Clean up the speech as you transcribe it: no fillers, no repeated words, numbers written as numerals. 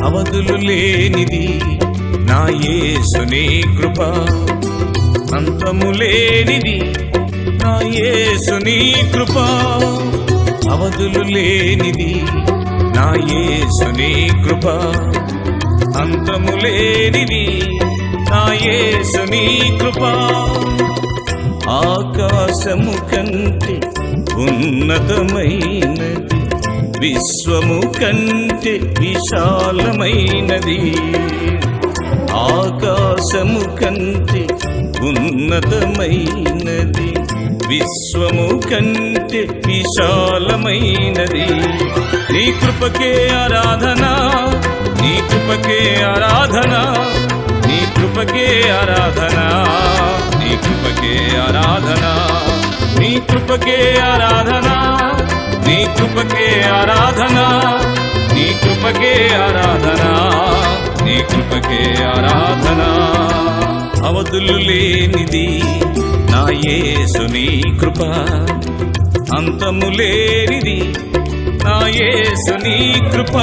అవధులు లేనిది నా యేసుని కృప, అంతము లేనిది నా యేసుని కృప. అవధులు లేనిది నా యేసుని కృప, అంతము లేనిది నా యేసుని కృప. ఆకాశము కంటే ఉన్నతమైనది, విశ్వము కంటే విశాలమైనది. ఆకాశము కంటే ఉన్నతమైనది, విశ్వము కంటే విశాలమైనది. నీ కృపకే ఆరాధన, నీ కృపకే ఆరాధన, నీ కృపకే ఆరాధన, నీ కృపకే ఆరాధన, నీ కృపకే ఆరాధన, నీ కృపకే ఆరాధన, నీ కృపకే ఆరాధన, నీ కృపకే ఆరాధన. అవధులు లేనిది నా యేసుని కృప, అంతము లేనిది నా యేసుని కృప.